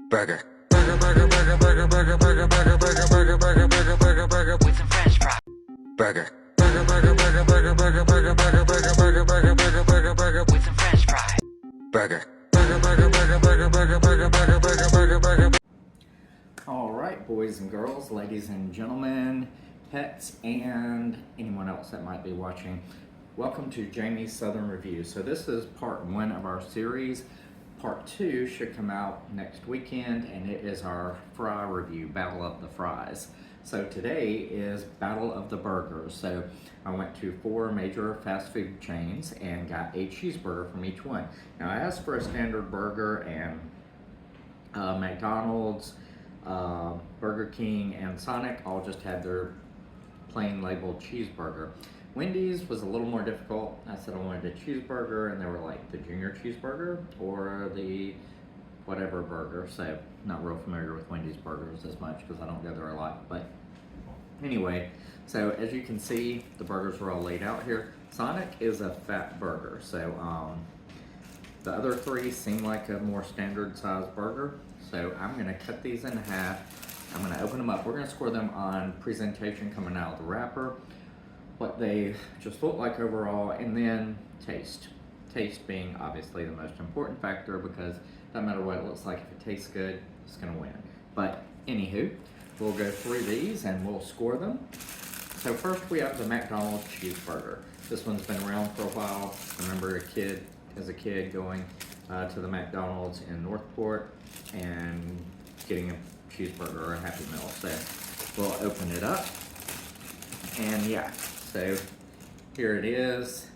Burger. Burger, burger, burger, burger, burger, burger, burger, burger, burger, burger, burger, burger, burger, with some French fries. Burger. Burger, burger, burger, burger, burger, burger, burger, burger, burger, burger, burger, burger, burger, with some French fries. Burger. Burger, burger, burger, burger, burger, burger, burger, burger, burger, burger. All right, boys and girls, ladies and gentlemen, pets, and anyone else that might be watching. Welcome to Jamie's Southern Review. So this is part one of our series. Part two should come out next weekend, and it is our fry review, Battle of the Fries. So today is Battle of the Burgers. So I went to 4 major fast food chains and got a cheeseburger from each one. Now I asked for a standard burger, and McDonald's, Burger King, and Sonic all just had their plain labeled cheeseburger. Wendy's was a little more difficult. I said I wanted a cheeseburger, and they were like the junior cheeseburger or the whatever burger. So not real familiar with Wendy's burgers as much because I don't go there a lot. But anyway, so as you can see, the burgers are all laid out here. Sonic is a fat burger. So the other 3 seem like a more standard size burger. So I'm gonna cut these in half. I'm gonna open them up. We're gonna score them on presentation coming out of the wrapper, what they just look like overall, and then taste. Taste being obviously the most important factor, because no matter what it looks like, if it tastes good, it's gonna win. But anywho, we'll go through these and we'll score them. So first we have the McDonald's cheeseburger. This one's been around for a while. I remember as a kid going to the McDonald's in Northport and getting a cheeseburger or a Happy Meal. So we'll open it up, and yeah, so here it is.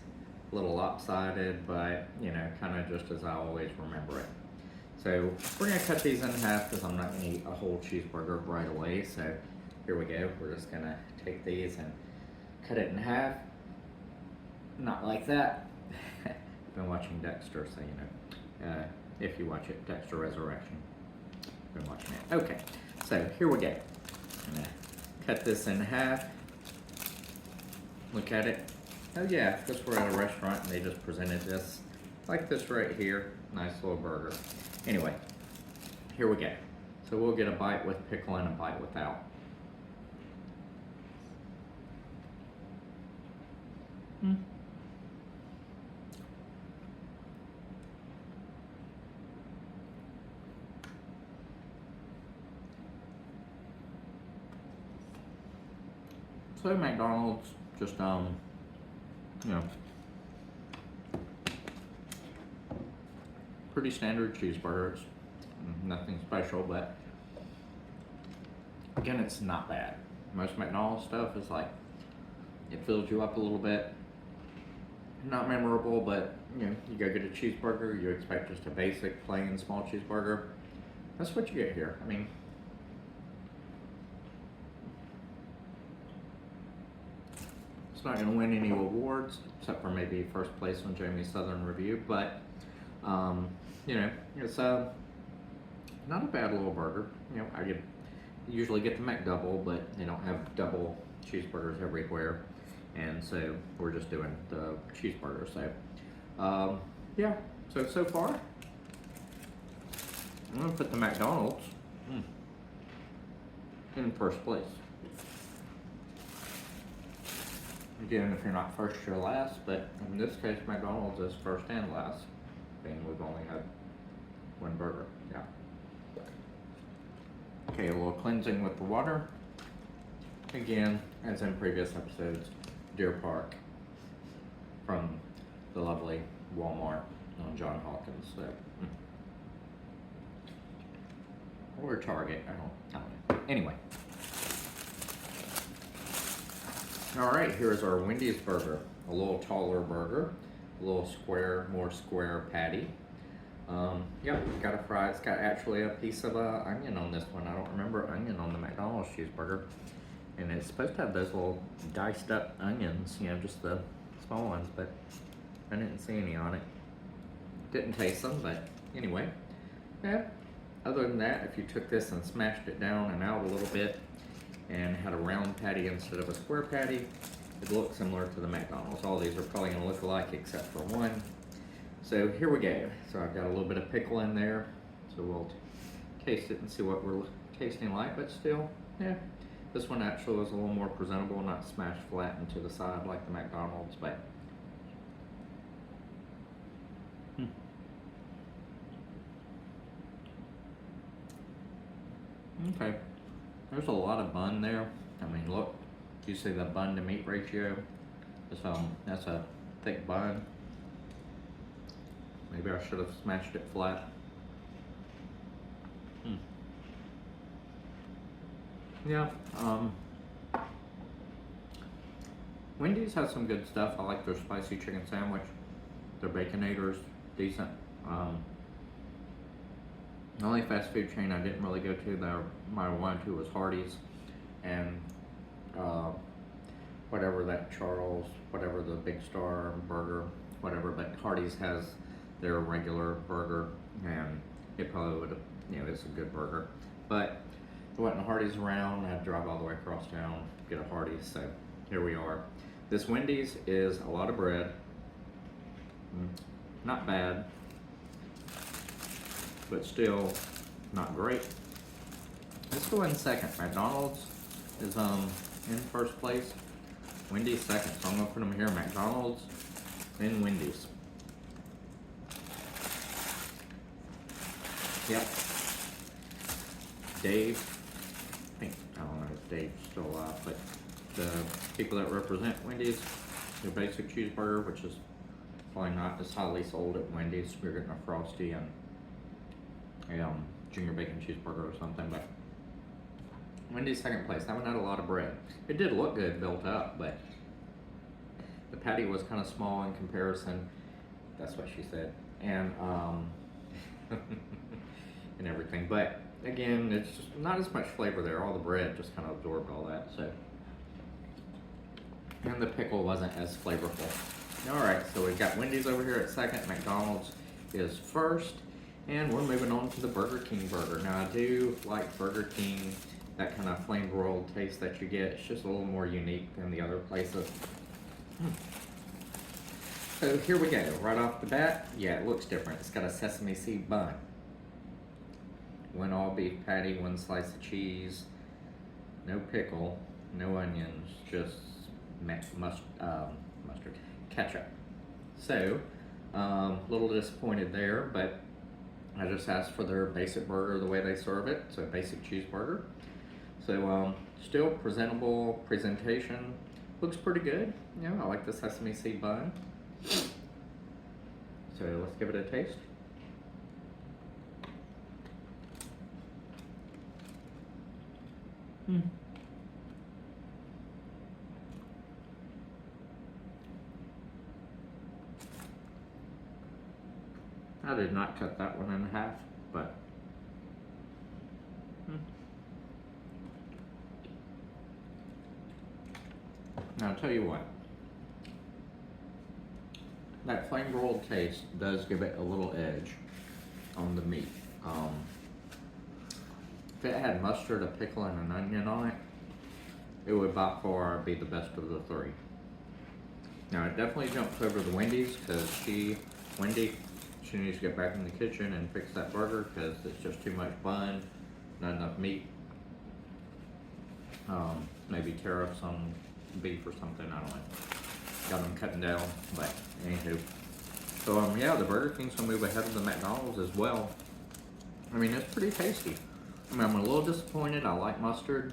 A little lopsided, but you know, kind of just as I always remember it. So we're gonna cut these in half because I'm not gonna eat a whole cheeseburger right away. So here we go. We're just gonna take these and cut it in half. Not like that. Been watching Dexter, so you know, if you watch it, Dexter Resurrection. Been watching it. Okay, so here we go. I'm gonna cut this in half. Look at it. Oh yeah, if this were at a restaurant and they just presented this like this right here, nice little burger. Anyway, here we go. So we'll get a bite with pickle and a bite without. So McDonald's, just you know, pretty standard cheeseburgers, nothing special, but again, it's not bad. Most McDonald's stuff is like, it fills you up a little bit, not memorable, but you know, you go get a cheeseburger, you expect just a basic, plain, small cheeseburger. That's what you get here. I mean, not going to win any awards except for maybe first place on Jamie's Southern Review, but you know, it's not a bad little burger. You know, I usually get the McDouble, but they don't have double cheeseburgers everywhere, and so we're just doing the cheeseburger. So yeah, so far I'm going to put the McDonald's in first place. Again, if you're not first, you're last, but in this case, McDonald's is first and last, being we've only had 1 burger. Yeah. Okay, a little cleansing with the water. Again, as in previous episodes, Deer Park from the lovely Walmart on John Hawkins. So, or Target, I don't know. Anyway. All right, here's our Wendy's burger. A little taller burger, a little square, more square patty. Yep, got a fry. It's got actually a piece of onion on this one. I don't remember onion on the McDonald's cheeseburger. And it's supposed to have those little diced up onions, you know, just the small ones, but I didn't see any on it. Didn't taste them, but anyway. Yeah, other than that, if you took this and smashed it down and out a little bit, and had a round patty instead of a square patty, it looks similar to the McDonald's. All these are probably going to look alike except for one. So here we go. So I've got a little bit of pickle in there. So we'll taste it and see what we're tasting like, but still, yeah. This one actually was a little more presentable, not smashed flat into the side like the McDonald's, but okay. There's a lot of bun there. I mean, look, you see the bun to meat ratio? That's a thick bun. Maybe I should have smashed it flat. Yeah, Wendy's has some good stuff. I like their spicy chicken sandwich. Their Baconator's decent. The only fast food chain I didn't really go to that I wanted to was Hardee's, and whatever that Charles, whatever the Big Star burger, whatever. But Hardee's has their regular burger, and it probably would have, you know, it's a good burger. But there wasn't a Hardee's around. I had to drive all the way across town to get a Hardee's. So here we are. This Wendy's is a lot of bread. Not bad, but still not great. Let's go in second. McDonald's is in first place. Wendy's second, so I'm gonna put them here. McDonald's, then Wendy's. Yep. Dave, I don't know if Dave's still alive, but the people that represent Wendy's, their basic cheeseburger, which is probably not as highly sold at Wendy's. We're getting a Frosty and a junior bacon cheeseburger or something, but Wendy's second place. That one had a lot of bread. It did look good built up, but the patty was kind of small in comparison. That's what she said. And and everything. But again, it's just not as much flavor there. All the bread just kind of absorbed all that. So, and the pickle wasn't as flavorful. All right, so we've got Wendy's over here at second. McDonald's is first. And we're moving on to the Burger King burger. Now, I do like Burger King, that kind of flame broiled taste that you get. It's just a little more unique than the other places. So here we go. Right off the bat, yeah, it looks different. It's got a sesame seed bun. One all beef patty, one slice of cheese, no pickle, no onions, just mustard, ketchup. So, a little disappointed there, but I just asked for their basic burger the way they serve it, so basic cheeseburger. So still presentable presentation, looks pretty good. You know, I like the sesame seed bun. So let's give it a taste. I did not cut that one in half, but now I'll tell you what, that flame broiled taste does give it a little edge on the meat. If it had mustard, a pickle, and an onion on it, it would by far be the best of the three. Now it definitely jumps over the Wendy's because Wendy needs to get back in the kitchen and fix that burger because it's just too much bun, not enough meat. Maybe tariffs on beef or something, I don't know. Got them cutting down, but anywho. So yeah, the Burger King's gonna move ahead of the McDonald's as well. I mean, it's pretty tasty. I mean, I'm a little disappointed. I like mustard,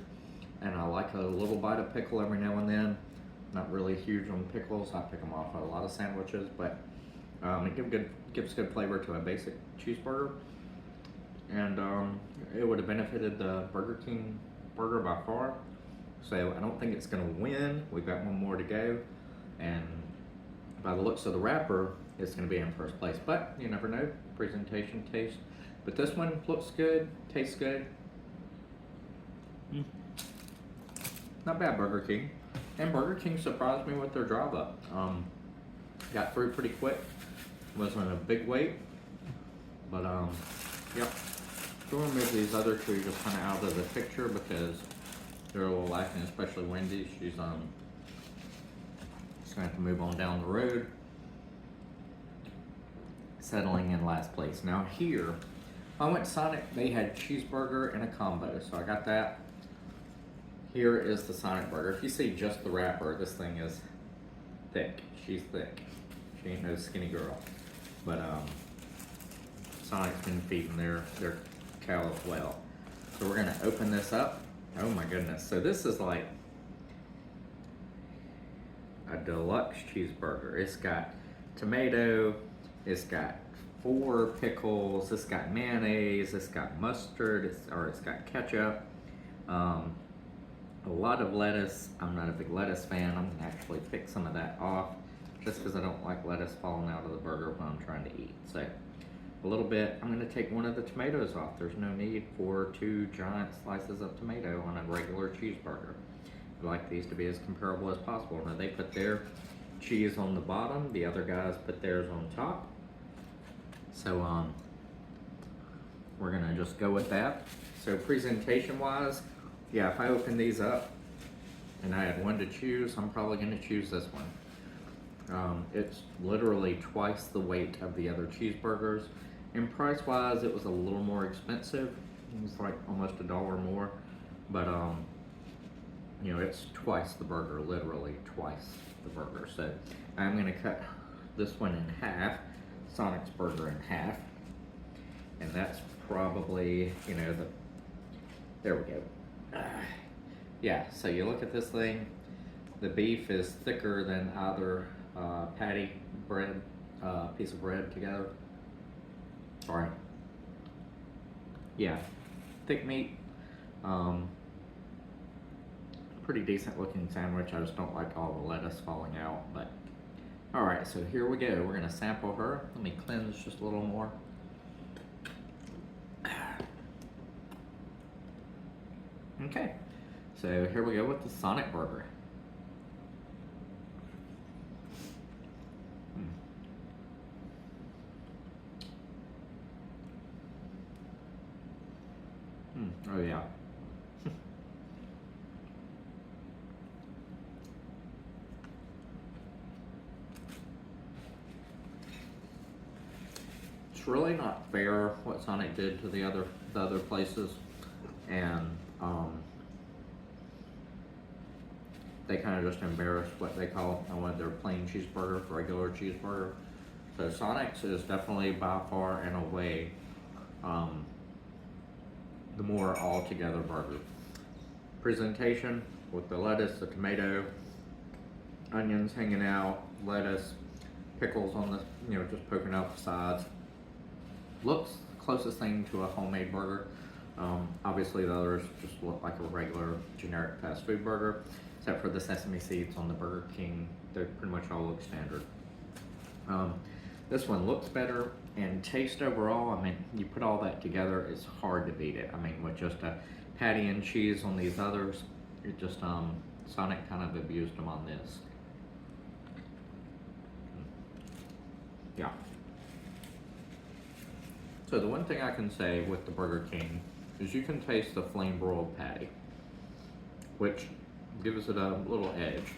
and I like a little bite of pickle every now and then. Not really huge on pickles. I pick them off on a lot of sandwiches, but it gives good flavor to a basic cheeseburger, and it would have benefited the Burger King burger by far. So I don't think it's going to win. We've got one more to go, and by the looks of the wrapper, it's going to be in first place. But you never know. Presentation, taste. But this one looks good, tastes good. Not bad, Burger King. And Burger King surprised me with their drive up. Got through pretty quick. Wasn't a big wait, but yep. So we'll move these other two just kind of out of the picture because they're a little lacking, especially Wendy. She's gonna have to move on down the road. Settling in last place. Now here, I went to Sonic, they had cheeseburger and a combo, so I got that. Here is the Sonic burger. If you see just the wrapper, this thing is thick. She's thick. She ain't no skinny girl. But Sonic's been feeding their cow as well. So we're gonna open this up. Oh my goodness. So this is like a deluxe cheeseburger. It's got tomato, it's got 4 pickles, it's got mayonnaise, it's got mustard, it's got ketchup, a lot of lettuce. I'm not a big lettuce fan. I'm gonna actually pick some of that off just because I don't like lettuce falling out of the burger when I'm trying to eat. So a little bit, I'm gonna take one of the tomatoes off. There's no need for 2 giant slices of tomato on a regular cheeseburger. I like these to be as comparable as possible. Now they put their cheese on the bottom, the other guys put theirs on top. So we're gonna just go with that. So presentation wise, yeah, if I open these up and I had one to choose, I'm probably gonna choose this one. It's literally twice the weight of the other cheeseburgers. And price wise, it was a little more expensive. It was like almost $1 more, but you know, it's twice the burger, literally twice the burger. So I'm gonna cut this one in half, Sonic's burger in half, and that's probably, you know, there we go. Yeah, so you look at this thing, the beef is thicker than either patty bread, piece of bread together. Sorry. Yeah, thick meat. Pretty decent looking sandwich. I just don't like all the lettuce falling out, but all right, so here we go. We're gonna sample her. Let me cleanse just a little more. Okay, so here we go with the Sonic burger. Oh yeah. It's really not fair what Sonic did to the other places, and they kind of just embarrassed what they call their plain cheeseburger, regular cheeseburger. So Sonic's is definitely by far and away the more all-together burger. Presentation with the lettuce, the tomato, onions hanging out, lettuce, pickles on the, you know, just poking out the sides. Looks the closest thing to a homemade burger. Obviously the others just look like a regular generic fast food burger, except for the sesame seeds on the Burger King. They pretty much all look standard. This one looks better, and taste overall, I mean, you put all that together, it's hard to beat it. I mean, with just a patty and cheese on these others, it just, Sonic kind of abused them on this. Yeah. So the one thing I can say with the Burger King is you can taste the flame broiled patty, which gives it a little edge.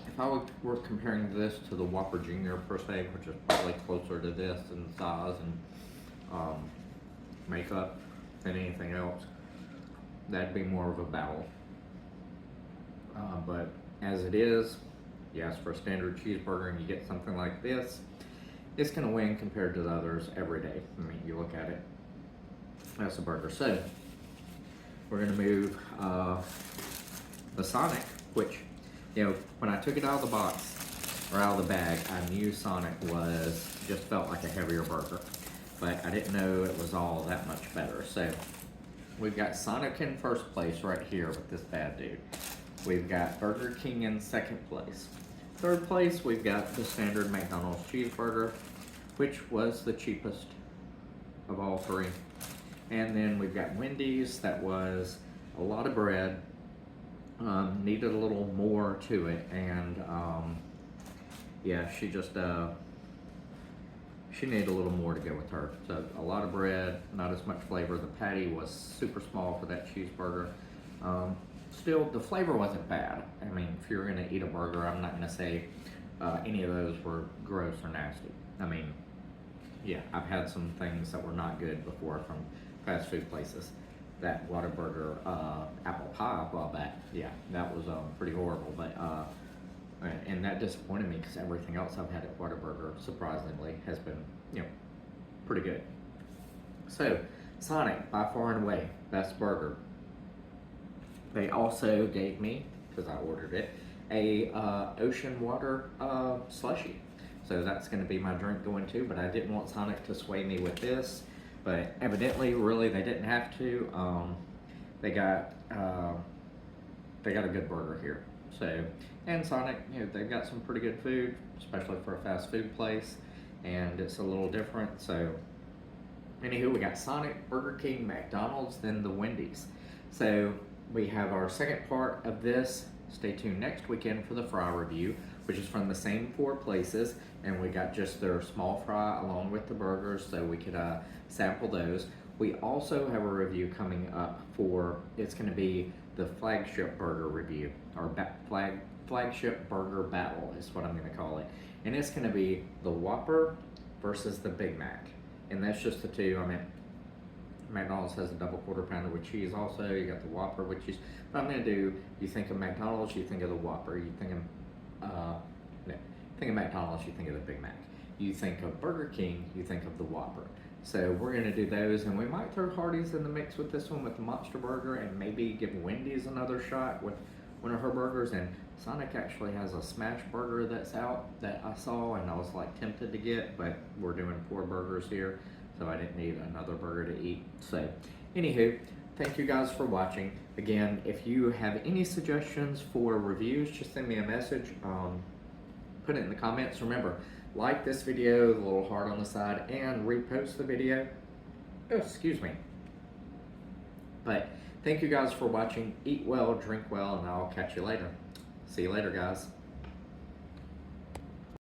If I were comparing this to the Whopper Jr. per se, which is probably closer to this in size and makeup than anything else, that'd be more of a battle. But as it is, yes, for a standard cheeseburger and you get something like this, it's gonna win compared to the others every day. I mean, you look at it, that's a burger. So, we're gonna move the Sonic, which, you know, when I took it out of the box, or out of the bag, I knew Sonic just felt like a heavier burger. But I didn't know it was all that much better. So, we've got Sonic in first place right here with this bad dude. We've got Burger King in second place. Third place, we've got the standard McDonald's cheeseburger, which was the cheapest of all three. And then we've got Wendy's, that was a lot of bread, needed a little more to it, and yeah, she just, she needed a little more to go with her. So a lot of bread, not as much flavor. The patty was super small for that cheeseburger. Still, the flavor wasn't bad. I mean, if you're gonna eat a burger, I'm not gonna say any of those were gross or nasty. I mean, yeah, I've had some things that were not good before from fast food places. That Whataburger apple pie a while back, yeah, that was pretty horrible. But and that disappointed me because everything else I've had at Whataburger, surprisingly, has been, you know, pretty good. So, Sonic, by far and away, best burger. They also gave me, because I ordered it, a ocean water slushy. So that's going to be my drink going to, but I didn't want Sonic to sway me with this. But evidently, really, they didn't have to. They got a good burger here. So, and Sonic, you know, they've got some pretty good food, especially for a fast food place, and it's a little different. So, anywho, we got Sonic, Burger King, McDonald's, then the Wendy's. So we have our second part of this. Stay tuned next weekend for the fry review, which is from the same 4 places, and we got just their small fry along with the burgers, so we could sample those. We also have a review coming up for, it's going to be the flagship burger review, or flagship burger battle is what I'm going to call it, and it's going to be the Whopper versus the Big Mac, and that's just the two. I mean, McDonald's has a double quarter pounder with cheese also. You got the Whopper with cheese. But I'm going to do, you think of McDonald's, you think of the Whopper. You think of McDonald's, you think of the Big Mac. You think of Burger King, you think of the Whopper. So we're going to do those, and we might throw Hardee's in the mix with this one with the Monster Burger, and maybe give Wendy's another shot with one of her burgers. And Sonic actually has a smash burger that's out that I saw, and I was like tempted to get, but we're doing 4 burgers here, so I didn't need another burger to eat. So, anywho, thank you guys for watching. Again, if you have any suggestions for reviews, just send me a message. Put it in the comments. Remember, like this video, the little heart on the side, and repost the video. Oh, excuse me. But thank you guys for watching. Eat well, drink well, and I'll catch you later. See you later, guys.